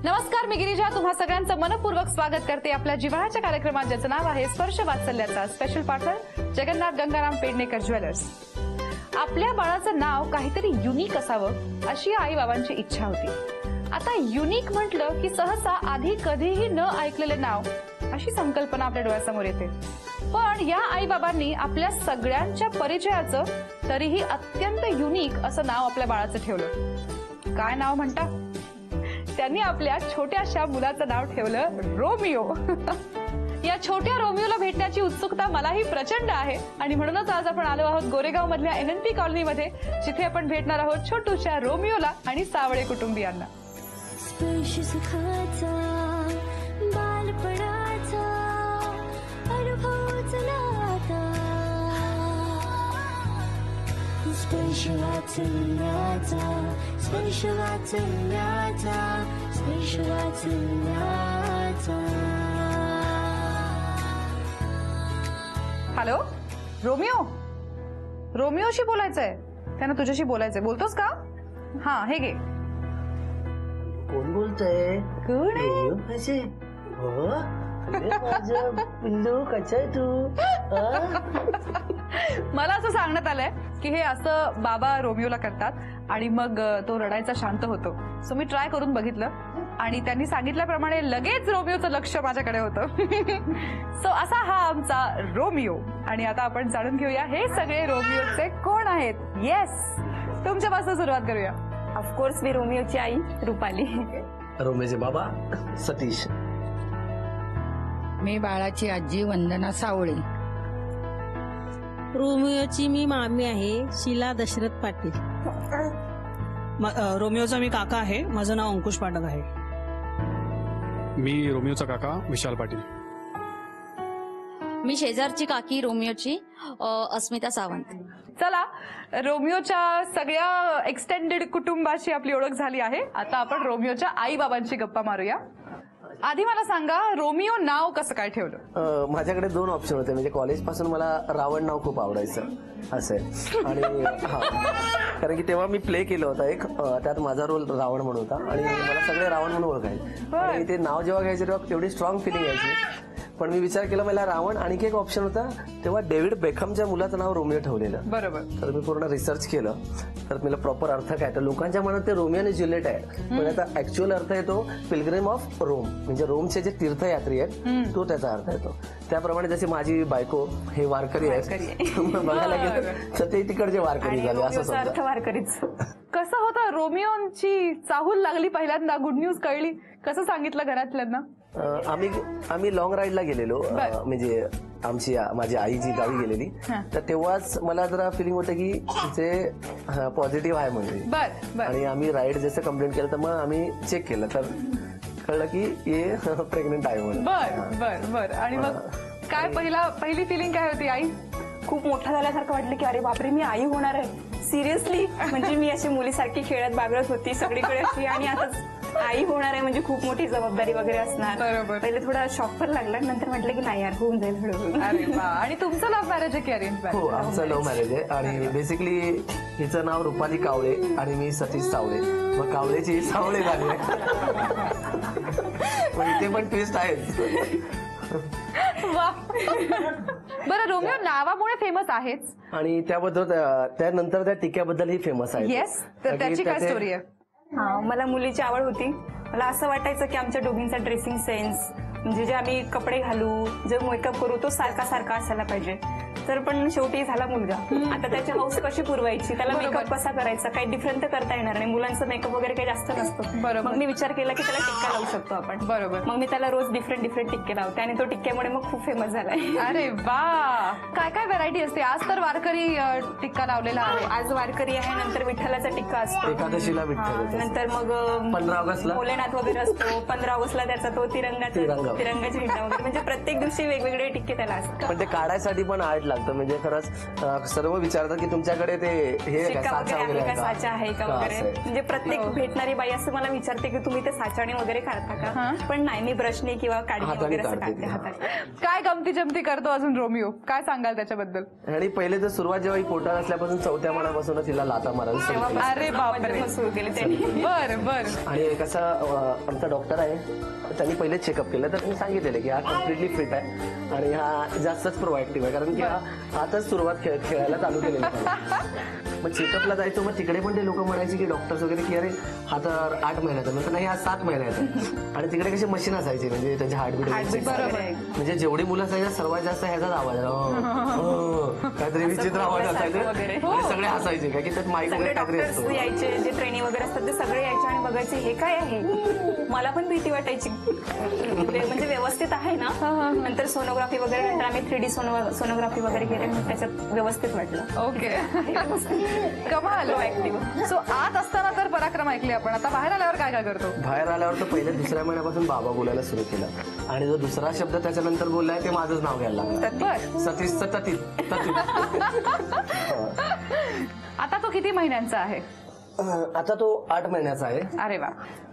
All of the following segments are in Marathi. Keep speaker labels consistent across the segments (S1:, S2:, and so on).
S1: नमस्कार, मी गिरिजा तुम्हा सगळ्यांचं मनपूर्वक स्वागत करते आपल्या जिव्हाळ्याच्या कार्यक्रमात, ज्याचं नाव आहे स्पर्श वात्सल्याचा. Special partner Jagannath Gangaram Pednekar jewellers. आपल्या बाळाचं नाव काहीतरी युनिक असावं अशी आई बाबांची इच्छा होती. आता युनिक म्हटलं की सहसा आधी कधीही न ऐकलेले नाव अशी संकल्पना आपल्या डोळ्यासमोर येते. पण या आई बाबांनी आपल्या सगळ्यांच्या परिचयाचं तरीही अत्यंत युनिक असं नाव आपल्या बाळाचं ठेवलं. काय नाव म्हणता? त्यांनी आपल्या छोट्याशा मुलाचं नाव ठेवलं रोमिओ. या छोट्या रोमिओला भेटण्याची उत्सुकता मलाही प्रचंड आहे आणि म्हणूनच आज आपण आलो आहोत गोरेगाव मधल्या NNP कॉलनीमध्ये, जिथे आपण भेटणार आहोत छोटूशा रोमिओला आणि सावळे कुटुंबियांना. हॅलो रोमिओ, रोमिओशी बोलायचंय. त्यांना तुझ्याशी बोलायचंय. बोलतोस का? हा, हे घे.
S2: कोण बोलतोय?
S1: कोण आहे?
S2: पिल्लू कसा आहे तू?
S1: मला असं सांगण्यात आलंय की हे असं बाबा रोमिओला करतात आणि मग तो रडायचा शांत होतो. सो मी ट्राय करून बघितलं आणि त्यांनी सांगितल्याप्रमाणे लगेच रोमिओचं लक्ष माझ्याकडे होतं. सो असा हा आमचा रोमिओ. आणि आता आपण जाणून घेऊया हे सगळे रोमिओचे कोण आहेत. येस, तुमच्यापासून सुरुवात करूया.
S3: ऑफकोर्स मी रोमिओची आई रुपाली.
S2: रोमिओचे बाबा सतीश.
S4: मी बाळाची आजी वंदना सावळे.
S5: रोमिओची मी मामी आहे शीला दशरथ पाटील.
S6: रोमिओचा मी काका आहे, माझं नाव अंकुश पाठक आहे.
S7: मी रोमिओचा काका विशाल पाटील.
S3: मी शेजारची काकी रोमिओची अस्मिता सावंत.
S1: चला, रोमिओच्या सगळ्या एक्सटेंडेड कुटुंबाशी आपली ओळख झाली आहे. आता आपण रोमिओच्या आई बाबांची गप्पा मारूया. आधी मला सांगा, रोमिओ नाव कसं काय ठेवलं?
S2: माझ्याकडे दोन ऑप्शन होते. म्हणजे कॉलेज पासून मला रावण नाव खूप आवडायचं असं. आणि हा, कारण की तेव्हा मी प्ले केलं होतं एक, त्यात माझा रोल रावण म्हणून होता आणि मला सगळे रावण म्हणून ओळखायचे. आणि ते नाव जेव्हा घ्यायचे तेव्हा तेवढी स्ट्रॉंग फिलिंग यायची. पण मी विचार केला मला रावण, आणखी एक ऑप्शन होता. तेव्हा डेव्हिड बेकहमच्या मुलाचं नाव रोमिओ ठेवलेलं.
S1: बरोबर.
S2: तर मी पूर्ण रिसर्च केलं, तर मला प्रॉपर अर्थ काय, तर लोकांच्या मनात ते रोमिओ आणि ज्युलिएट आहे, पण याचा ऍक्च्युअल अर्थ येतो पिलग्रिम ऑफ रोम. म्हणजे रोमचे जे तीर्थयात्री आहेत तो त्याचा अर्थ येतो. त्याप्रमाणे जसे माझी बायको हे वारकरी आहेत, बघायला गेलं तर ते तिकडचे वारकरी झाले असं
S3: अर्थ वारकरीच.
S1: कसं होतं? रोमिओची चाहूल लागली पहिल्यांदा, गुड न्यूज कळली, कसं सांगितलं घरातल्यांना?
S2: आम्ही लॉंग राईडला गेलेलो. म्हणजे माझी आई जी गावी गेलेली, तर तेव्हाच मला जरा फिलिंग होतं की तिचे पॉझिटिव्ह आहे म्हणजे. आणि आम्ही राईड जसं कंप्लेंट केलं तर मग आम्ही चेक केलं तर कळलं की हे प्रेग्नेंट आहे म्हणून.
S1: बर. आणि मग काय पहिली फिलिंग काय होती? आई
S3: खूप मोठा झाल्यासारखं वाटलं की अरे बापरे, मी आई होणार आहे. सिरियसली, म्हणजे मी अशी मुलीसारखी खेळत बागडत होती सगळीकडे अशी, आणि आता आई होणार आहे म्हणजे खूप मोठी जबाबदारी वगैरे असणार.
S1: बरोबर.
S3: पहिले थोडा शॉक पण लागला, नंतर म्हटलं की नाही यार, होऊन जाईल हळूहळू.
S1: अरे वा. आणि तुमचं लव्ह मॅरेज आहे की अरेंज मॅरेज?
S2: हो, आमचं लव्ह मॅरेज आहे. आणि बेसिकली हिचं नाव रुपाली कावळे आणि मी सतीश सावळे. मग कावळेची सावळे झाली. इथे पण ट्विस्ट आहेत.
S1: वा. बरं, रोमिओ नावामुळे फेमस आहेच
S2: आणि त्याबद्दल त्यानंतर त्या टिक्याबद्दलही फेमस आहे.
S1: येस, तर त्याची काय स्टोरी आहे?
S3: मला मुलीची आवड होती. मला असं वाटायचं की आमच्या दोघींचा ड्रेसिंग सेन्स, म्हणजे जे आम्ही कपडे घालू, जे मेकअप करू, तो सारखा सारखा असायला पाहिजे. तर पण शेवटी झाला मुलगा. आता त्याची हाऊस कशी पुरवायची, त्याला मेकअप कसा करायचा, काही डिफरंट तर करता येणार नाही. मुलांचं मेकअप वगैरे काही जास्त नसतं.
S1: बरोबर.
S3: मग मी विचार केला की त्याला टिक्का लावू शकतो आपण.
S1: बरोबर.
S3: मग मी त्याला रोज डिफरंट टिक्के लावते आणि तो टिक्क्यामुळे मग खूप फेमस झालाय.
S1: अरे वा. काय काय व्हरायटी असते? आज तर वारकरी टिक्का लावलेला आहे.
S3: आज वारकरी आहे, नंतर विठ्ठलाचा टिक्का असतो,
S2: एकादशीला विठ्ठल,
S3: नंतर मग
S2: 15 ऑगस्टला
S3: भोलेनाथ वगैरे असतो, 15 ऑगस्टला त्याचा तो तिरंगाची झेंडा वगैरे. म्हणजे प्रत्येक दिवशी वेगवेगळे टिक्के त्याला असतात.
S2: पण ते काढायसाठी पण आर्ट लागतं. म्हणजे खरंच सर्व विचारतात की तुमच्याकडे ते हे आहे का,
S3: शिक्का
S2: साचा
S3: वगैरे
S2: वगैरे
S3: आहे का, साचा आहे का
S2: का
S3: वगैरे.
S2: असं आहे.
S3: म्हणजे प्रत्येक भेटणारी बाई असं मला विचारते की तुम्ही ते साच्याने वगैरे काढता का, पण नाही, मी ब्रशने किंवा काढणी
S2: हाताने
S3: वगैरे असं
S2: काढते
S3: काढते
S2: ती.
S3: हाताने.
S1: काय गमती जमती करतो अजून रोमिओ, काय सांगाल त्याच्याबद्दल?
S2: आणि पहिले तर सुरुवात जेव्हा ही पोटात असल्यापासून 4थ्या महिन्यापासूनच तिला लाता मारायला सुरू केली.
S1: अरे बापरे.
S3: मजा सुरू केली त्यांनी.
S1: बर बर.
S2: आणि कसं आमचा डॉक्टर आहे, त्यांनी पहिले चेकअप केलं तर त्यांनी सांगितलेलं की हा कम्प्लिटली फिट आहे आणि हा जास्तच प्रोएक्टिव्ह आहे, कारण की हा आताच सुरुवात खेळायला चालू केलेली आहे. मग चेकअपला जायचो, मग तिकडे पण ते लोक म्हणायचे की डॉक्टर्स वगैरे की अरे हा तर 8 महिन्याचा, म्हणजे नाही हा 7 महिन्याचा. आणि तिकडे कशी मशीन असायची, म्हणजे त्याचे हार्टबीट
S3: बरोबर.
S2: म्हणजे जेवढी मुलं असायची सर्वात जास्त ह्याचाच आवाज काहीतरी विचित्र आवाज असायचे
S3: वगैरे.
S2: आणि सगळे हसायचे का की त्यात माईक
S3: सगळे
S2: वगैरे काहीतरी
S3: डॉक्टर्स
S2: असतो.
S3: यायचे, जे ट्रेनिंग वगैरे असतात ते सगळे यायचे आणि बघायचे हे काय आहे. मला पण भीती वाटायची, म्हणजे व्यवस्थित आहे ना. नंतर सोनोग्राफी वगैरे, नंतर आम्ही 3D सोनोग्राफी वगैरे केली, त्याच्यात व्यवस्थित वाटलं.
S1: ओके. कमाल. सो आत असताना तर पराक्रम ऐकले आपण, आता बाहेर आल्यावर काय काय करतो?
S2: बाहेर आल्यावर तर पहिले 2ऱ्या महिन्यापासून बाबा बोलायला सुरू केलं आणि जो दुसरा शब्द त्याच्यानंतर बोललाय ते माझंच नाव घ्यायला लागलं.
S1: बर.
S2: सतीश सतीश.
S1: आता तो किती महिन्यांचा आहे?
S2: आता तो 8 महिन्याचा आहे.
S1: अरे वा.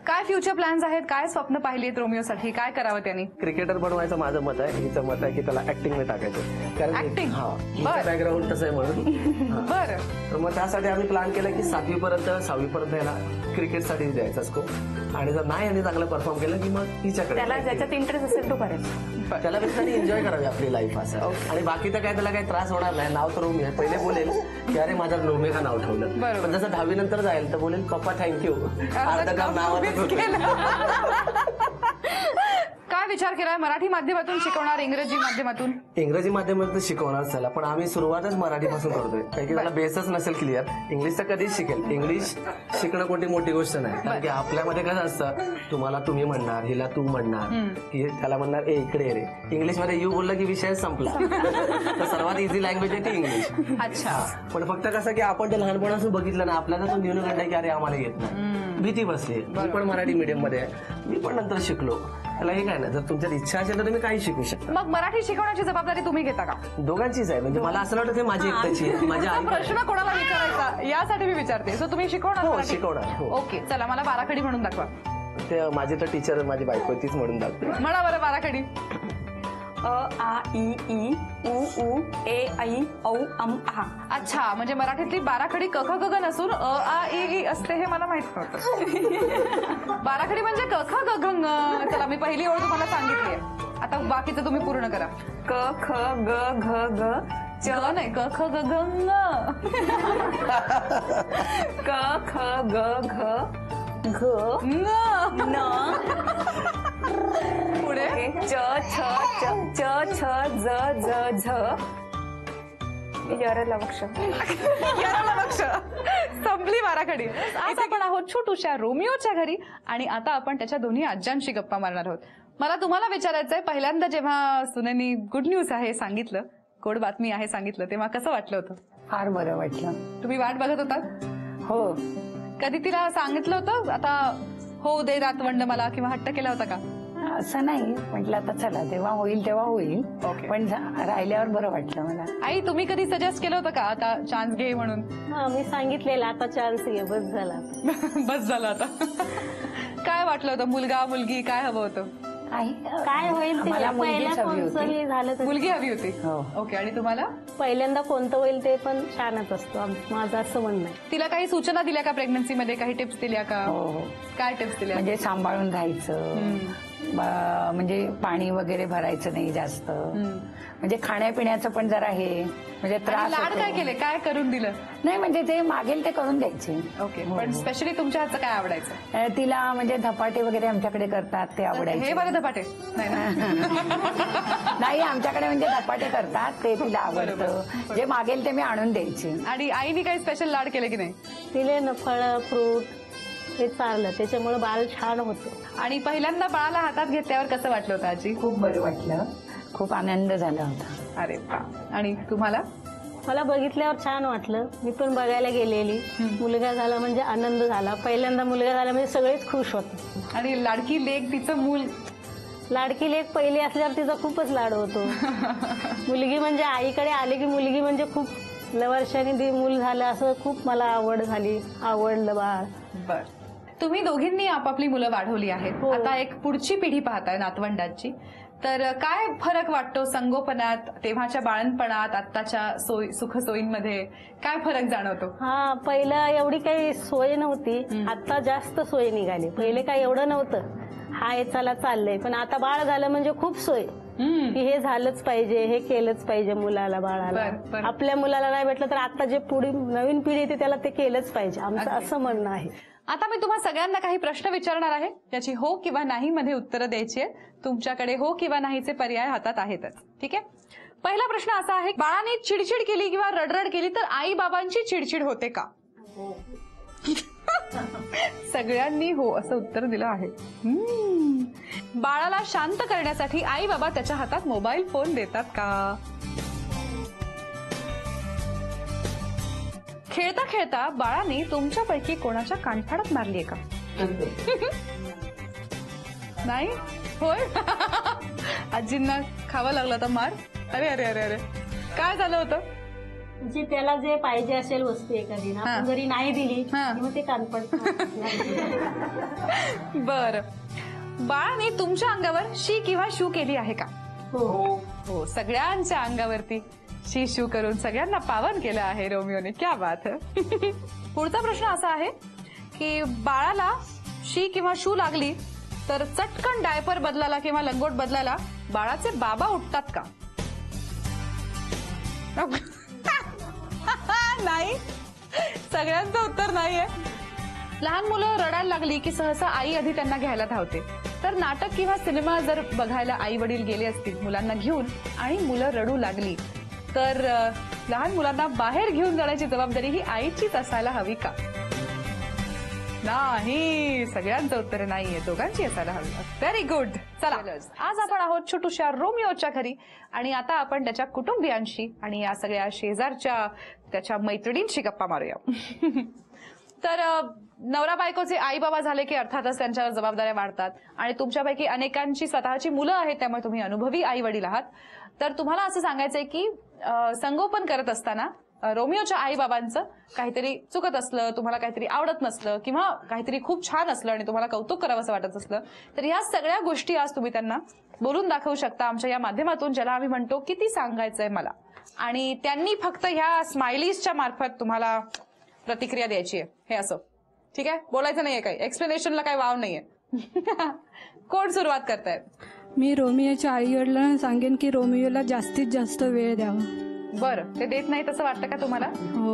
S1: काय फ्युचर प्लॅन्स आहेत, काय स्वप्न पाहिली आहेत रोमिओसाठी, काय करावं त्यांनी?
S2: क्रिकेटर बनवायचं माझं मत आहे. हिचं मत आहे की त्याला ऍक्टिंग मध्ये टाकायचं, कारण
S1: Acting?
S2: हा
S1: बर.
S2: बॅकग्राऊंड तसं आहे म्हणून.
S1: बर.
S2: तर मग त्यासाठी आम्ही प्लॅन केला की 7वी पर्यंत 6वी पर्यंत याला क्रिकेटसाठी द्यायचा स्कोप, आणि जर नाही आणि चांगलं परफॉर्म केलं की मग हिच्याकडे
S3: त्याला ज्याच्यात इंटरेस्ट असेल तो करेल.
S2: त्याला बेसिकली एन्जॉय करावी आपली लाईफ असं. आणि बाकी तर काय त्याला काही त्रास होणार नाही. नाव तर रोमी आहे. पहिले बोलेल की अरे माझा रोमी हा नाव ठेवलं,
S1: बरोबर.
S2: पण जसं 10वी नंतर जाईल तर बोलेल पप्पा थँक्यू, अर्ध काम नावातच होतं.
S1: काय विचार केलाय, मराठी माध्यमातून शिकवणार, इंग्रजी माध्यमातून?
S2: इंग्रजी माध्यमातून शिकवणार त्याला, पण आम्ही सुरुवातच मराठीपासून करतोय, कारण की त्याला बेसच नसेल क्लिअर. इंग्लिश तर कधीच शिकेल. इंग्लिश शिकणं कोणती मोठी गोष्ट नाही, कारण की आपल्यामध्ये कसं असतं, तुम्हाला तुम्ही म्हणणार, हिला तू म्हणणार, की त्याला म्हणणार ए इकडे रे. इंग्लिशमध्ये यू बोललं की विषय संपला. तर सर्वात इझी लँग्वेज आहे ती इंग्लिश.
S1: अच्छा.
S2: पण फक्त कसं की आपण ते लहानपणापासून बघितलं ना, आपल्याला तो न्यून घडलाय की अरे आम्हाला येत नाही, भीती बसली. मी पण मराठी मीडियम मध्ये आहे, मी पण नंतर शिकलो. त्याला हे काय ना, जर तुमच्यात इच्छा असेल तर तुम्ही काही शिकू शकता.
S1: मग मराठी शिकवण्याची जबाबदारी तुम्ही घेता का?
S2: दोघांचीच आहे. म्हणजे मला असं वाटतं ते माझी एकट्याची आहे, माझ्या
S1: हा
S2: आई
S1: प्रश्न कोणाला विचारायचा यासाठी मी विचारते. सो तुम्ही शिकवणार
S2: हो,
S1: मराठी?
S2: शिकवणार, हो.
S1: ओके, चला मला बाराखडी म्हणून दाखवा.
S2: ते माझी तर टीचर माझी बायको तीच म्हणून दाखवते.
S1: म्हणा बरं बाराखडी.
S3: अ आ इ ई उ उ ए ऐ औ अम आ.
S1: अच्छा, म्हणजे मराठीतली बाराखडी क ख ग घ नसून अ आ इ ई असते, हे मला माहित नव्हतं. बाराखडी म्हणजे क ख ग घ ङ. चला मी पहिली ओळ तुम्हाला सांगितली आहे, आता बाकीचं तुम्ही पूर्ण करा.
S3: क ख ग घ ग
S1: च नाही, क ख ग घ ङ.
S3: क ख ग घ घ
S1: ङ.
S3: न
S1: पुढे
S3: च छ च छ ज ज झ. यार लक्ष.
S1: याला लक्ष. संपली बाराखडी. आज आपण आहोत छोटूशा रोमिओच्या घरी आणि आता आपण त्याच्या दोन्ही आज्यांशी गप्पा मारणार आहोत. मला तुम्हाला विचारायचंय, पहिल्यांदा जेव्हा सुनेनी गुड न्यूज आहे सांगितलं, गोड बातमी आहे सांगितलं, तेव्हा कसं वाटलं होतं?
S4: फार बरं वाटलं.
S1: तुम्ही वाट बघत होतात?
S4: हो,
S1: कधी तिला सांगितलं होतं आता हो दे नातवंड मला, किंवा हट्ट केला होता का?
S4: असं नाही म्हटलं आता चला तेव्हा होईल तेव्हा होईल.
S1: ओके.
S4: पण राहिल्यावर बरं वाटलं मला.
S1: आई तुम्ही कधी सजेस्ट केलं होतं का आता चान्स घे म्हणून?
S5: हा, मी सांगितलेलं आता चान्स घे, बस झाला.
S1: बस झालं आता. काय वाटलं होतं, मुलगा मुलगी काय हवं होतं?
S5: काय होईल ते
S4: मला मुलगीच
S5: पहिल्या
S4: हवी होती.
S5: कोणतंही झालं तर
S1: मुलगी हवी होती.
S4: हो.
S1: ओके, आणि तुम्हाला?
S5: पहिल्यांदा कोणतं होईल ते पण छानच असतो, माझं असं म्हणणं आहे.
S1: तिला काही सूचना दिल्या का प्रेग्नन्सी मध्ये, काही टिप्स दिल्या का?
S4: हो हो.
S1: काय टिप्स दिल्या?
S4: म्हणजे सांभाळून राहायचं, म्हणजे पाणी वगैरे भरायचं नाही जास्त, म्हणजे खाण्यापिण्याचं पण जरा हे म्हणजे
S1: आणि
S4: त्रास
S1: लाड काय
S4: होतो.
S1: केले, काय करून दिलं?
S4: नाही म्हणजे ते मागेल ते करून द्यायचे.
S1: ओके,
S4: हो,
S1: पण
S4: हो.
S1: स्पेशली तुमच्या हातचं काय आवडायचं?
S4: तिला म्हणजे धपाटे वगैरे आमच्याकडे करतात ते
S1: हे
S4: आवडायचे.
S1: बरं धपाटे नाही ना?
S4: नाही आमच्याकडे म्हणजे धपाटे करतात ते तिला आवडतं, जे मागेल ते मी आणून द्यायचे.
S1: आणि आईने काही स्पेशल लाड केले की नाही?
S5: तिले न फळं फ्रूट हे चाललं, त्याच्यामुळे बाळ छान होतं.
S1: आणि पहिल्यांदा बाळाला हातात घेतल्यावर कसं वाटलं होतं आजी?
S4: खूप बरं वाटलं, खूप आनंद झाला होता.
S1: अरे वा. आणि तुम्हाला?
S5: मला बघितल्यावर छान वाटलं, मी पण बघायला गेलेली. मुलगा झाला म्हणजे आनंद झाला, पहिल्यांदा मुलगा झाला म्हणजे सगळेच खुश होते.
S1: आणि लाडकी लेक तिचं मूल
S5: लाडकी लेक पहिली असल्यावर तिचा खूपच लाड होतो. मुलगी म्हणजे आईकडे आली की मुलगी म्हणजे खूप वर्षांनी मूल झालं असं खूप मला आवडलं बाळ.
S1: बर, तुम्ही दोघींनी आपापली मुलं वाढवली आहेत.
S5: हो.
S1: आता एक पुढची पिढी पाहताय नातवंडांची, तर काय फरक वाटतो संगोपनात, तेव्हाच्या बाळणपणात, आत्ताच्या सुखसोयींमध्ये काय फरक जाणवतो?
S5: हा, पहिलं एवढी काही सोय नव्हती, आता जास्त सोय निघाली. पहिले काही एवढं नव्हतं, हाय चला चाललंय, पण आता बाळ झालं म्हणजे खूप सोय की हे झालंच पाहिजे, हे केलंच पाहिजे मुलाला, बाळाला.
S1: बरं.
S5: आपल्या मुलाला नाही भेटलं तर आता जे पुढे नवीन पिढी येते त्याला ते केलंच पाहिजे, आमचं असं म्हणणं आहे.
S1: आता मी तुम्हा सगळ्यांना काही प्रश्न विचारणार आहे, त्याची हो किंवा नाही मध्ये उत्तरं द्यायची आहे. तुमच्याकडे हो किंवा नाहीचे पर्याय हातात आहेतच. ठीक आहे, पहिला प्रश्न असा आहे, बाळाने चिडचिड केली किंवा रडरड केली तर आई बाबांची चिडचिड होते का? सगळ्यांनी हो असं उत्तर दिलं आहे. बाळाला शांत करण्यासाठी आई बाबा त्याच्या हातात मोबाईल फोन देतात का? खेळता खेळता बाळाने तुमच्यापैकी कोणाच्या कानफाडात मारलीये का? नाही होय. आजींना खावा लागला होता मार? अरे अरे अरे अरे, काय झालं होतं?
S5: म्हणजे त्याला जे पाहिजे असेल वस्तू एखादी ना, आपण जरी नाही दिली मग ते कानपड.
S1: बर, बाळाने तुमच्या अंगावर शी किंवा शू केली आहे का? हो, सगळ्यांच्या अंगावरती शी शू करून सगळ्यांना पावन केलं आहे रोमिओने. क्या बात है. पुढचा प्रश्न असा आहे की बाळाला शी किंवा शू लागली तर चटकन डायपर बदलायला किंवा लंगोट बदलायला बाळाचे बाबा उठतात का? नाही, सगळ्यांचं उत्तर नाहीये. लहान मुलं रडायला लागली की सहसा आई आधी त्यांना घ्यायला धावते. तर नाटक किंवा सिनेमा जर बघायला आई वडील गेले असतील मुलांना घेऊन आणि मुलं रडू लागली तर लहान मुलांना बाहेर घेऊन जाण्याची जबाबदारी ही आईचीच असायला हवी का? नाही, सगळ्यांचं उत्तर नाहीये, दोघांची असायला हवी. Very good. चला, आज आपण आहोत छोटूशा रोमिओच्या घरी आणि आता आपण त्याच्या कुटुंबियांशी आणि या सगळ्या शेजारच्या त्याच्या मैत्रिणींशी गप्पा मारूया. तर नवरा बायकोचे आई बाबा झाले की अर्थातच त्यांच्यावर जबाबदाऱ्या वाढतात आणि तुमच्यापैकी अनेकांची स्वतःची मुलं आहेत, त्यामुळे तुम्ही अनुभवी आई वडील आहात. तर तुम्हाला असं सांगायचंय की संगोपन करत असताना रोमिओच्या आई बाबांचं काहीतरी चुकत असलं, तुम्हाला काहीतरी आवडत नसलं किंवा काहीतरी खूप छान असलं आणि तुम्हाला कौतुक करावं असं वाटत असलं तर ह्या सगळ्या गोष्टी आज तुम्ही त्यांना बोलून दाखवू शकता आमच्या या माध्यमातून, ज्याला आम्ही म्हणतो किती सांगायचंय मला. आणि त्यांनी फक्त ह्या स्माइलीजच्या मार्फत तुम्हाला प्रतिक्रिया द्यायची आहे. हे असं ठीक आहे, बोलायचं नाहीये, काही एक्सप्लेनेशनला काही वाव नाहीये. कोण सुरुवात करतायत?
S8: मी रोमिओच्या आई वडिलांना सांगेन की रोमिओला जास्तीत जास्त वेळ द्यावा.
S1: बरं, ते देत नाहीत असं वाटतं का तुम्हाला?
S8: हो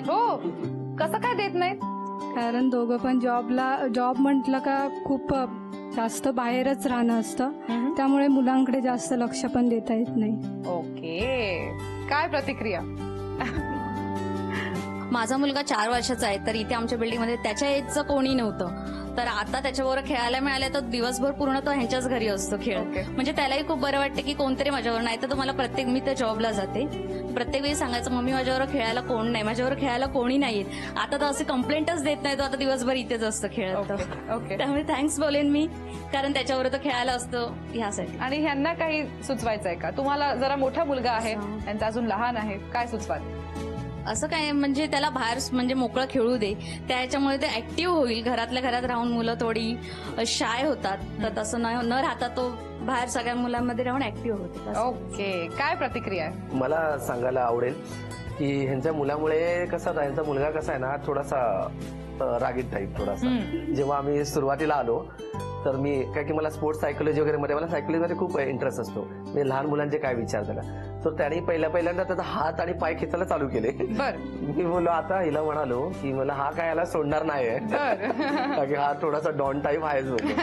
S1: हो, कसं काय देत नाहीत?
S8: कारण दोघं पण जॉब म्हटलं का खूप जास्त बाहेरच राहणं असतं, त्यामुळे मुलांकडे जास्त लक्ष पण देता येत नाही.
S1: ओके, काय प्रतिक्रिया?
S9: माझा मुलगा 4 वर्षाचा आहे, तर इथे आमच्या बिल्डिंगमध्ये त्याच्या एजचं कोणी नव्हतं. तर आता त्याच्याबरोबर खेळायला मिळाले तर दिवसभर पूर्ण तो ह्यांच्याच घरी असतो खेळ. म्हणजे त्यालाही खूप बरं वाटतं की कोणतरी माझ्यावर, नाही तर मला प्रत्येक, मी तर जॉबला जाते, प्रत्येक वेळी सांगायचं मम्मी माझ्यावर खेळायला कोण नाही, माझ्यावर खेळायला कोणी नाहीये. आता तर असे कंप्लेंटच देत नाही, तो आता दिवसभर इथेच असतो खेळत. त्यामुळे थँक्स बोलेन मी, कारण त्याच्यावर तो खेळायला असतो ह्यासाठी.
S1: आणि ह्यांना काही सुचवायचंय का? तुम्हाला जरा मोठा मुलगा आहे, त्यांचा अजून लहान आहे, काय सुचवाल?
S9: असं काय म्हणजे त्याला बाहेर म्हणजे मोकळं खेळू दे, त्याच्यामुळे ते ऍक्टिव्ह होईल. घरातल्या घरात राहून मुलं थोडी शाय होतात, तर तसं न राहता तो बाहेर सगळ्या मुलांमध्ये राहून ऍक्टिव्ह होते.
S1: ओके, काय प्रतिक्रिया आहे?
S2: मला सांगायला आवडेल की ह्यांच्या मुलामुळे कसं, ह्यांचा मुलगा कसा आहे ना, थोडासा रागीट टाईप थोडासा. जेव्हा आम्ही सुरुवातीला आलो तर मी काय की मला स्पोर्ट्स सायकोलॉजी वगैरे मध्ये, मला सायकोलॉजीमध्ये खूप इंटरेस्ट असतो. म्हणजे लहान मुलांचे काय विचार त्याला, तर त्याने पहिल्यांदा त्याचा हात आणि पाय खेचायला चालू केले. मी बोललो आता हिला म्हणालो की मला हा काय याला सोडणार नाहीये, कारण की हा थोडासा डॉन टाईप आहेच बोललो.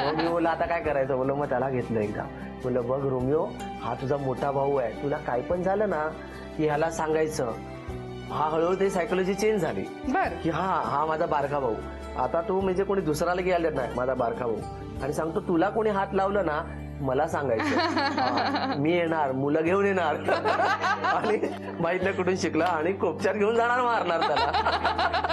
S2: मग मी बोललो आता काय करायचं, बोललो मग त्याला घेतलं एकदा. बोललो बघ रोमिओ, हा तुझा मोठा भाऊ आहे, तुला काय पण झालं ना की ह्याला सांगायचं. हा हळूहळू ते सायकोलॉजी चेंज झाली की हा माझा बारका भाऊ, आता तू म्हणजे कोणी दुसऱ्याला घ्यायला नाही, माझा बारका भाऊ. आणि सांगतो तुला कोणी हात लावलं ना मला सांगायचं मी येणार, मुलं घेऊन येणार आणि माहित नाही कुठून शिकला आणि कोपच्यात घेऊन जाणार, मारणार त्याला.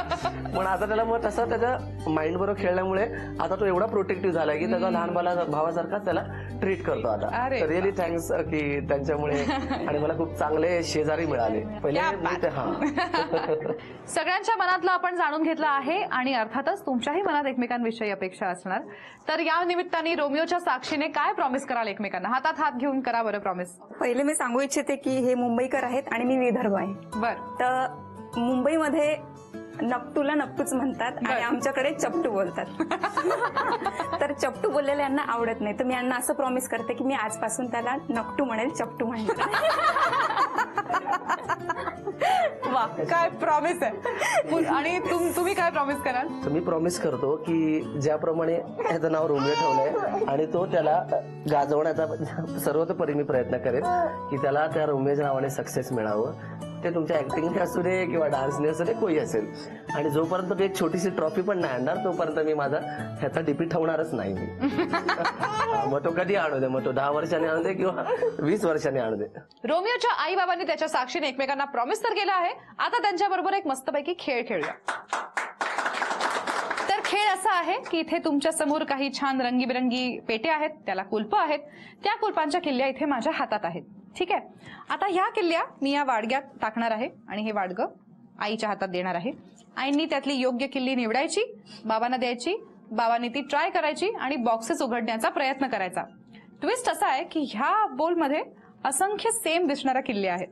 S2: पण आता त्याला मग तसं त्याच्या माइंड बरोबर खेळल्यामुळे आता तो एवढा प्रोटेक्टिव्ह झालाय की त्याचा लहान भावासारखाच त्याला ट्रीट करतो आता. रिअली थँक्स की त्यांच्यामुळे. आणि मला खूप चांगले शेजारी मिळाले पहिले.
S1: सगळ्यांच्या मनातलं आपण जाणून घेतलं आहे आणि अर्थातच तुमच्याही मनात एकमेकांविषयी अपेक्षा असणार. तर या निमित्ताने रोमिओच्या साक्षीने काय प्रॉमिस कराल एकमेकांना? हातात हात घेऊन करा बरं प्रॉमिस.
S3: पहिले मी सांगू इच्छिते की हे मुंबईकर आहेत आणि मी विदर्भ आहे.
S1: बरं.
S3: तर मुंबईमध्ये नकटूला नकटूच म्हणतात आणि आमच्याकडे चपटू बोलतात. तर चपटू बोललेले यांना आवडत नाही. तर मी यांना असं प्रॉमिस करते की मी आजपासून त्याला नकटू म्हणेल, चपटू म्हणेल.
S1: वा, काय प्रॉमिस आहे. आणि तुम्ही काय प्रॉमिस कराल?
S2: मी प्रॉमिस करतो की ज्याप्रमाणे ह्याचं नाव रोमिओ ठेवलंय आणि तो त्याला गाजवण्याचा सर्वतोपरी मी प्रयत्न करेन की त्याला त्या रोमिओच्या नावाने सक्सेस मिळावं. ते तुमच्या ऍक्टिंगने असू दे किंवा डान्सने असू दे, कोणी असेल. आणि जोपर्यंत तो एक छोटीशी ट्रॉफी पण नाही आणणार तोपर्यंत मी माझा ह्याचा डीपी ठेवणारच नाही मी. मग तो कधी आणू दे, मग तो 10 वर्षांनी आणू दे किंवा 20 वर्षांनी आणू दे.
S1: रोमिओच्या आई बाबांनी त्याच्या साक्षीने एकमेकांना प्रॉमिस तर केलं आहे. आता त्यांच्याबरोबर एक मस्तपैकी खेळ खेळूया. तर खेळ असा आहे की इथे तुमच्या समोर काही छान रंगीबिरंगी पेटे आहेत, त्याला कुलपं आहेत. त्या कुलपांच्या किल्ल्या इथे माझ्या हातात आहेत. ठीक आहे. आता ह्या किल्ल्या मी या वाडग्यात टाकणार आहे आणि हे वाडगं आईच्या हातात देणार आहे. आईंनी त्यातली योग्य किल्ली निवडायची, बाबांना द्यायची, बाबांनी ती ट्राय करायची आणि बॉक्सेस उघडण्याचा प्रयत्न करायचा. ट्विस्ट असा आहे की ह्या बोलमध्ये असंख्य सेम दिसणाऱ्या किल्ल्या आहेत.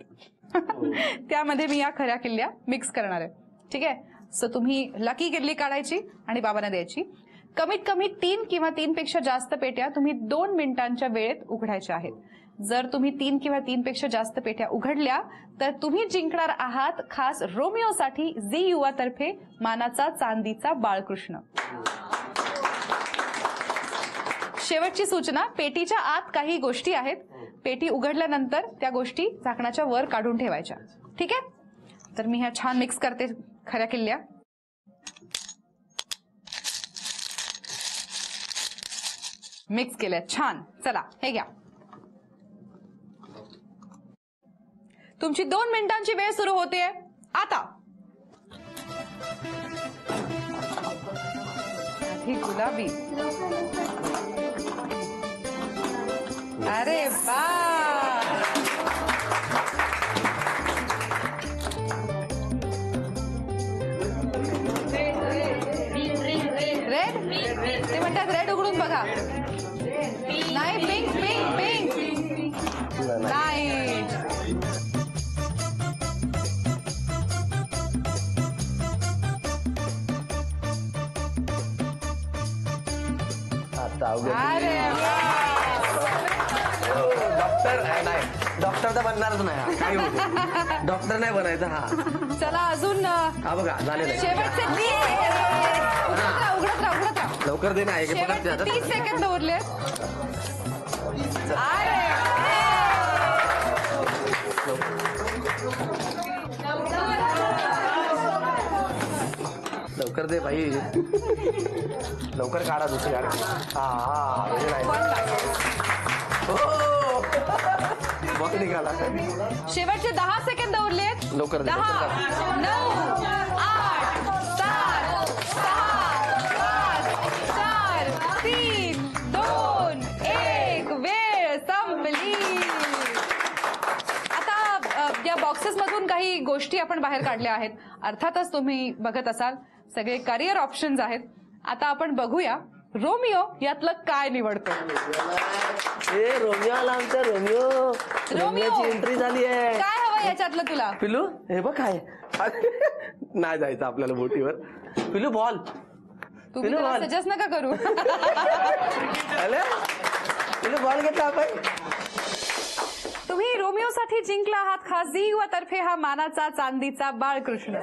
S1: त्यामध्ये मी या खऱ्या किल्ल्या मिक्स करणार आहे. ठीक आहे. सो तुम्ही लकी किल्ली काढायची आणि बाबांना द्यायची. कमीत कमी 3 किंवा 3 पेक्षा जास्त पेट्या तुम्ही 2 मिनिटांच्या वेळेत उघडायच्या आहेत. जर तुम्ही 3 किंवा 3 पेक्षा जास्त पेट्या उघडल्या तर तुम्ही जिंकणार आहात खास रोमिओसाठी झी युवा तर्फे मानाचा चांदीचा बाळकृष्ण. शेवटची सूचना, पेटीच्या आत काही गोष्टी आहेत. पेटी उघडल्यानंतर त्या गोष्टी झाकणाच्या वर काढून ठेवायच्या. ठीक आहे. तर मी ह्या छान मिक्स करते खऱ्या किल्ल्या. मिक्स केल्या छान. चला हे घ्या. तुमची 2 मिनिटांची वेळ सुरू होते आता. ही गुलाबी. अरे वा. रेड. ते म्हणतात रेड उघडून बघा. नाही, पिंक पिंक पिंक नाही. अरे
S2: डॉक्टर तर बनणारच नाही. काय होते, डॉक्टर नाही बनायचं. हा
S1: चला अजून
S2: हा बघा झालेलं.
S1: शेवटचे 30 सेकंद. उघडत राहा.
S2: लवकर दे ना.
S1: शेवटचे 30 सेकंद उरले. अरे
S2: लवकर दे भाई. लवकर काढा दुसरी. बघ निघाला.
S1: शेवटचे 10 सेकंद उरलेत.
S2: लवकर
S1: 10, 9, 8, 7, 6, 5, 4, 3, 2, 1. वेळ संपली. आता या बॉक्सेस मधून काही गोष्टी आपण बाहेर काढल्या आहेत. अर्थातच तुम्ही बघत असाल सगळे करिअर ऑप्शन्स आहेत. आता आपण बघूया रोमिओ यातलं काय निवडतो.
S2: रोमिओ आला आमचा. रोमिओची एंट्री झाली आहे.
S1: काय हवं याच्यातलं तुला?
S2: पिलू हे बघ काय. नाही जायचं आपल्याला बोटीवर. पिलू बॉल.
S1: तुम्ही सजेस्ट नका करू.
S2: पिलू बॉल घेतला आपण.
S1: तुम्ही रोमिओसाठी जिंकला आहात खास झी युवा तर्फे हा मानाचा चांदीचा बाळकृष्ण.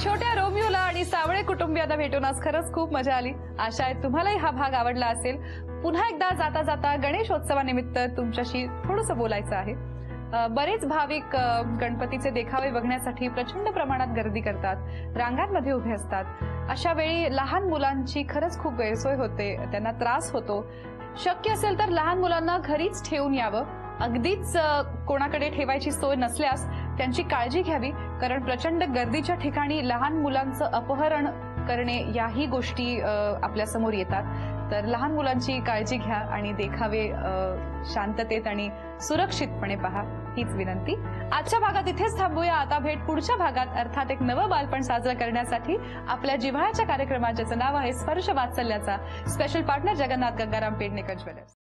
S1: छोट्या रोमिओला आणि सावळे कुटुंबियांना भेटून आज खरंच खूप मजा आली. आशा आहे तुम्हालाही हा भाग आवडला असेल. पुन्हा एकदा जाता जाता गणेशोत्सवानिमित्त तुमच्याशी थोडंसं बोलायचं आहे. बरेच भाविक गणपतीचे देखावे बघण्यासाठी प्रचंड प्रमाणात गर्दी करतात, रांगांमध्ये उभे असतात. अशा वेळी लहान मुलांची खरंच खूप गैरसोय होते, त्यांना त्रास होतो. शक्य असेल तर लहान मुलांना घरीच ठेवून यावं. अगदीच कोणाकडे ठेवायची सोय नसल्यास त्यांची काळजी घ्यावी, कारण प्रचंड गर्दीच्या ठिकाणी लहान मुलांचं अपहरण करणे याही गोष्टी आपल्या समोर येतात. तर लहान मुलांची काळजी घ्या आणि देखावे शांततेत आणि सुरक्षितपणे पहा, हीच विनंती. आजच्या भागात इथेच थांबूया. आता भेट पुढच्या भागात, अर्थात एक नवं बालपण साजरं करण्यासाठी आपल्या जिव्हाळ्याच्या कार्यक्रमात, ज्याचं नाव आहे स्पर्श वात्सल्याचा. Special partner Jagannath Gangaram Pednekar jewellers.